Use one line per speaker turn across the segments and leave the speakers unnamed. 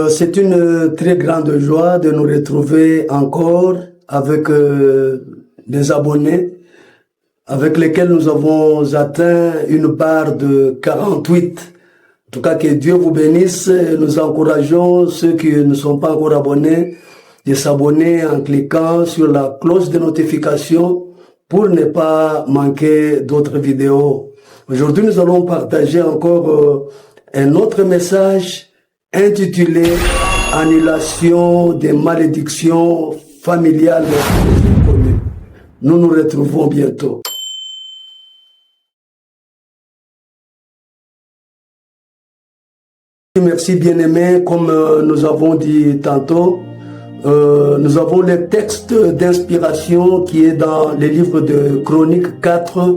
C'est une très grande joie de nous retrouver encore avec des abonnés avec lesquels nous avons atteint une barre de 48. En tout cas, que Dieu vous bénisse. Nous encourageons ceux qui ne sont pas encore abonnés de s'abonner en cliquant sur la cloche de notification pour ne pas manquer d'autres vidéos. Aujourd'hui, nous allons partager encore un autre message intitulé « Annulation des malédictions familiales inconnues ». Nous nous retrouvons bientôt. Merci bien-aimés, comme nous avons dit tantôt, nous avons le texte d'inspiration qui est dans les livres de Chroniques 4,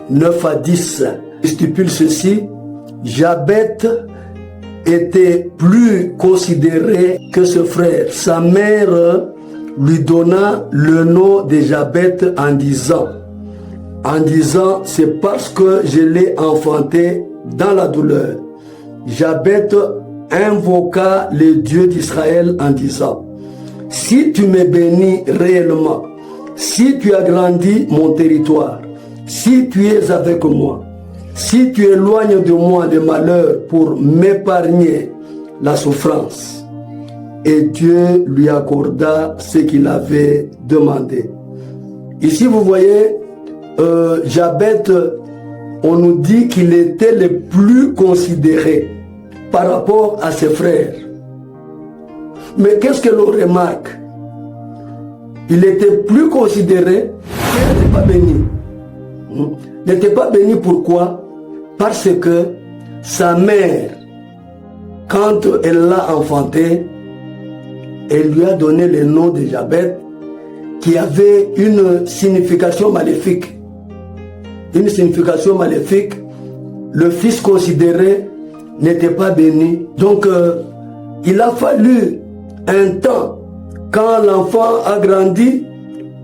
9 à 10. Il stipule ceci: Jabet était plus considéré que ce frère. Sa mère lui donna le nom de Jabet en disant, c'est parce que je l'ai enfanté dans la douleur. Jabet invoqua le Dieu d'Israël en disant, si tu me bénis réellement, si tu agrandis mon territoire, si tu es avec moi, si tu éloignes de moi le malheur pour m'épargner la souffrance. Et Dieu lui accorda ce qu'il avait demandé. Ici, vous voyez, Jabet, on nous dit qu'il était le plus considéré par rapport à ses frères. Mais qu'est-ce que l'on remarque? Il était plus considéré, mais il n'était pas béni. Il n'était pas béni, pourquoi? Parce que sa mère, quand elle l'a enfanté, elle lui a donné le nom de Jabet, qui avait une signification maléfique. Une signification maléfique. Le fils considéré n'était pas béni. Donc, il a fallu un temps, quand l'enfant a grandi,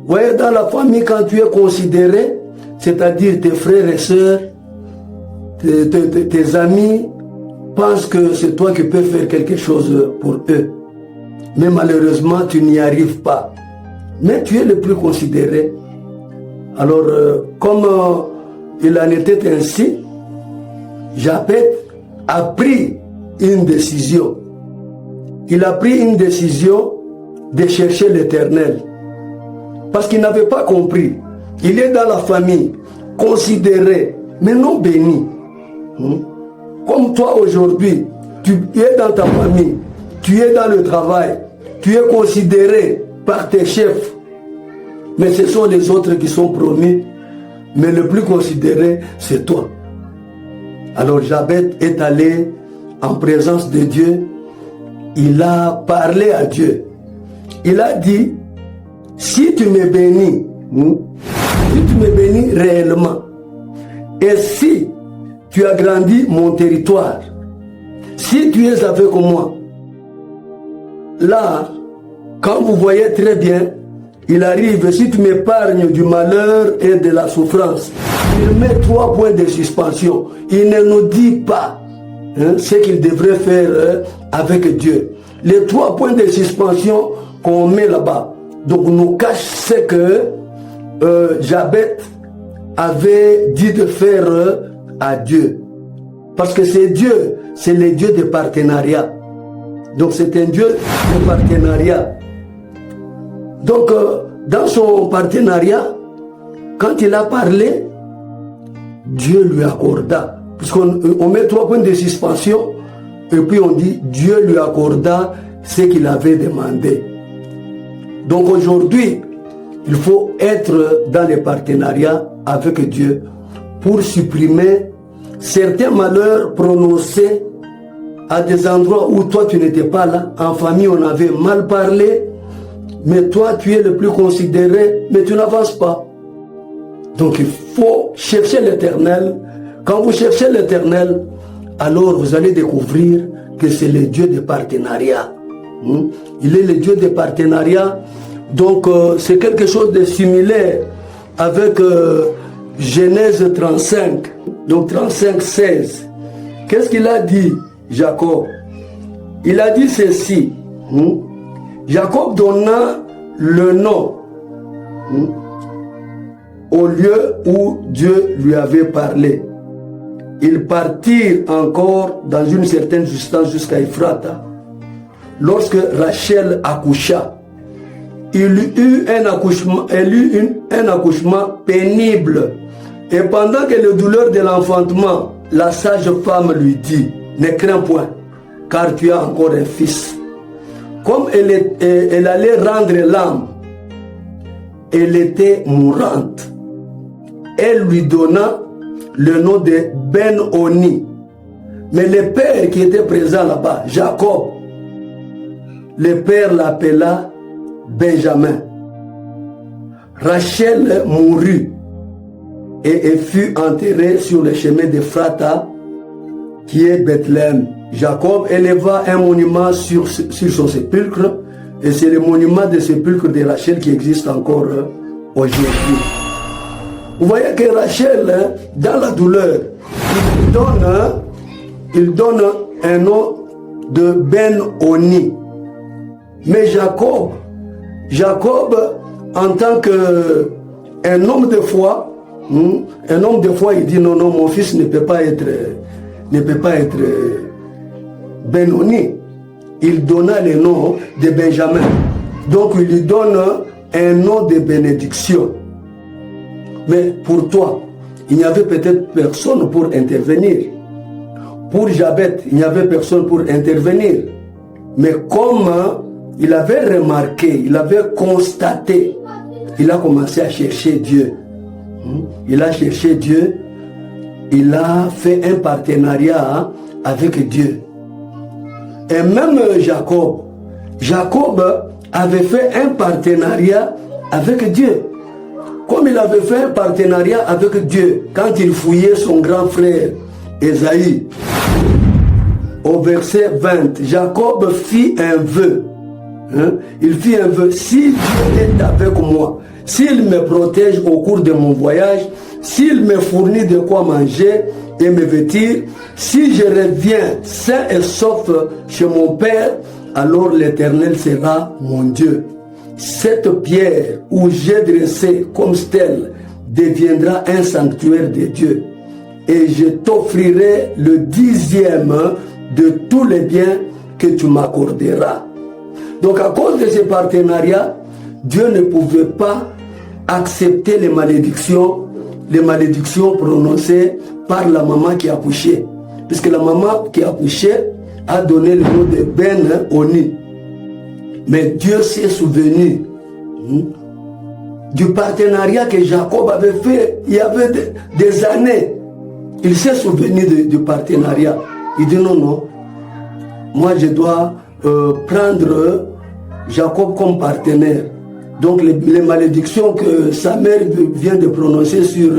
vous voyez, dans la famille, quand tu es considéré, c'est-à-dire tes frères et sœurs, tes amis pensent que c'est toi qui peux faire quelque chose pour eux. Mais malheureusement, tu n'y arrives pas. Mais tu es le plus considéré. Alors, comme il en était ainsi, Jabet a pris une décision. Il a pris une décision de chercher l'Éternel. Parce qu'il n'avait pas compris. Il est dans la famille, considéré, mais non béni. Comme toi aujourd'hui, tu es dans ta famille, tu es dans le travail, tu es considéré par tes chefs, mais ce sont les autres qui sont promis, mais le plus considéré, c'est toi. Alors Jabet est allé en présence de Dieu, il a parlé à Dieu. Il a dit, si tu me bénis, si tu me bénis réellement, et si tu agrandis mon territoire, si tu es avec moi, là, quand vous voyez très bien, il arrive, si tu m'épargnes du malheur et de la souffrance, il met 3 points de suspension. Il ne nous dit pas ce qu'il devrait faire avec Dieu. Les 3 points de suspension qu'on met là-bas, donc nous cache ce que Jabet avait dit de faire à Dieu. Parce que c'est Dieu, c'est le Dieu de partenariat. Donc c'est un Dieu de partenariat. Donc dans son partenariat, quand il a parlé, Dieu lui accorda. Puisqu'on met 3 points de suspension, et puis on dit Dieu lui accorda ce qu'il avait demandé. Donc aujourd'hui, il faut être dans les partenariats avec Dieu pour supprimer certains malheurs prononcés à des endroits où toi tu n'étais pas là. En famille, on avait mal parlé, mais toi tu es le plus considéré, mais tu n'avances pas. Donc il faut chercher l'Éternel. Quand vous cherchez l'Éternel, alors vous allez découvrir que c'est le Dieu de partenariat. Il est le Dieu de partenariat. Donc c'est quelque chose de similaire avec Genèse 35, donc 35, 16. Qu'est-ce qu'il a dit, Jacob? Il a dit ceci. Jacob donna le nom au lieu où Dieu lui avait parlé. Ils partirent encore dans une certaine distance jusqu'à Ephrata. Lorsque Rachel accoucha, il eut un accouchement pénible. Et pendant que les douleurs de l'enfantement, la sage-femme lui dit, ne crains point, car tu as encore un fils. Comme elle allait rendre l'âme, elle était mourante. Elle lui donna le nom de Ben-Oni. Mais le père qui était présent là-bas, Jacob, le père l'appela Benjamin. Rachel mourut et fut enterrée sur le chemin d'Ephrata, qui est Bethléem. Jacob éleva un monument sur son sépulcre, et c'est le monument de sépulcre de Rachel qui existe encore aujourd'hui. Vous voyez que Rachel, dans la douleur, il donne un nom de Ben-Oni. Mais Jacob, en tant qu'un homme de foi, il dit non, mon fils ne peut pas être Ben-Oni. Il donna le nom de Benjamin. Donc il lui donne un nom de bénédiction. Mais pour toi, il n'y avait peut-être personne pour intervenir. Pour Jabet, il n'y avait personne pour intervenir. Mais comme il avait remarqué, il avait constaté, il a commencé à chercher Dieu. Il a cherché Dieu. Il a fait un partenariat avec Dieu. Et même Jacob avait fait un partenariat avec Dieu. Comme il avait fait un partenariat avec Dieu quand il fouillait son grand frère Ésaïe. Au verset 20, Jacob fit un vœu. Il fit un vœu. Si Dieu est avec moi, s'il me protège au cours de mon voyage, s'il me fournit de quoi manger et me vêtir, si je reviens sain et sauf chez mon Père, alors l'Éternel sera mon Dieu. Cette pierre où j'ai dressé comme stèle deviendra un sanctuaire de Dieu. Et je t'offrirai le 10e de tous les biens que tu m'accorderas. Donc à cause de ce partenariat, Dieu ne pouvait pas accepter les malédictions prononcées par la maman qui a accouché. Puisque la maman qui a accouché a donné le nom de Ben-Oni. Mais Dieu s'est souvenu du partenariat que Jacob avait fait il y avait des années. Il s'est souvenu du partenariat. Il dit non, moi je dois prendre Jacob comme partenaire. Donc les malédictions que sa mère vient de prononcer sur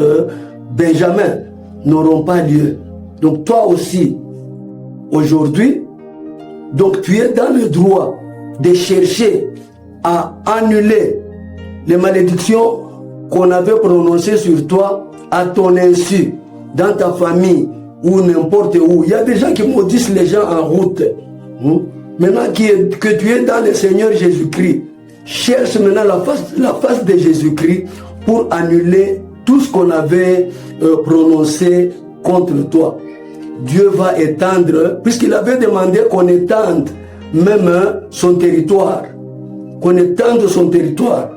Benjamin n'auront pas lieu. Donc toi aussi, aujourd'hui, donc tu es dans le droit de chercher à annuler les malédictions qu'on avait prononcées sur toi à ton insu, dans ta famille ou n'importe où. Il y a des gens qui maudissent les gens en route. Maintenant que tu es dans le Seigneur Jésus-Christ, cherche maintenant la face de Jésus-Christ pour annuler tout ce qu'on avait prononcé contre toi. Dieu va étendre, puisqu'il avait demandé qu'on étende même son territoire. Qu'on étende son territoire.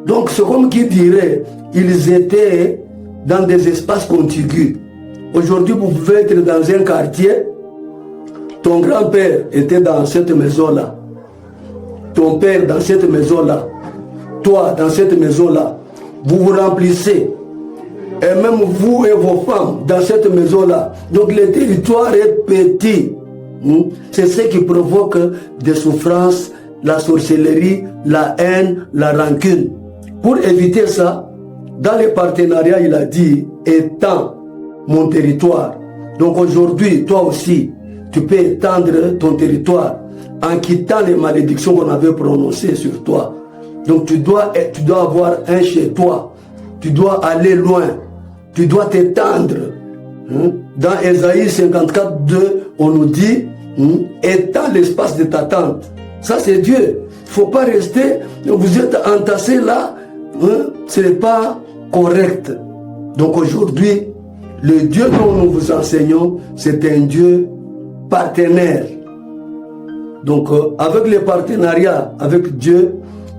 Donc c'est comme qui dirait, ils étaient dans des espaces contigus. Aujourd'hui, vous pouvez être dans un quartier, ton grand-père était dans cette maison-là, ton père dans cette maison-là, toi dans cette maison-là, vous vous remplissez, et même vous et vos femmes dans cette maison-là. Donc le territoire est petit. C'est ce qui provoque des souffrances, la sorcellerie, la haine, la rancune. Pour éviter ça, dans les partenariats, il a dit, étends mon territoire. Donc aujourd'hui, toi aussi, tu peux étendre ton territoire en quittant les malédictions qu'on avait prononcées sur toi. Donc tu dois avoir un chez toi. Tu dois aller loin. Tu dois t'étendre. Dans Ésaïe 54, 2, on nous dit, étend l'espace de ta tente. Ça, c'est Dieu. Il ne faut pas rester, vous êtes entassés là, ce n'est pas correct. Donc aujourd'hui, le Dieu dont nous vous enseignons, c'est un Dieu partenaire. Donc avec les partenariats avec Dieu,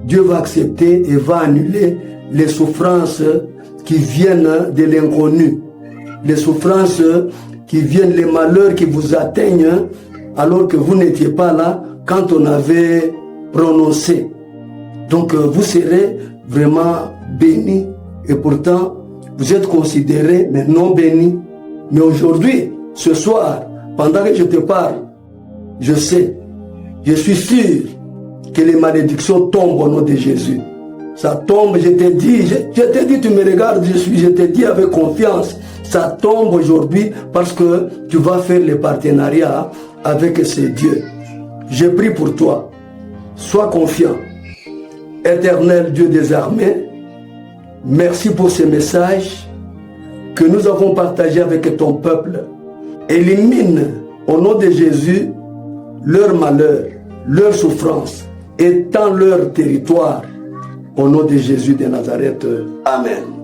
Dieu va accepter et va annuler les souffrances qui viennent de l'inconnu. Les souffrances qui viennent, les malheurs qui vous atteignent alors que vous n'étiez pas là quand on avait prononcé. Donc vous serez vraiment bénis et pourtant vous êtes considérés mais non bénis. Mais aujourd'hui, ce soir, pendant que je te parle, je sais, je suis sûr que les malédictions tombent au nom de Jésus. Ça tombe, je te dis, tu me regardes, je te dis avec confiance, ça tombe aujourd'hui parce que tu vas faire le partenariat avec ce Dieu. Je prie pour toi, sois confiant. Éternel Dieu des armées, merci pour ce message que nous avons partagé avec ton peuple. Élimine au nom de Jésus leur malheur, leur souffrance, étends leur territoire au nom de Jésus de Nazareth. Amen.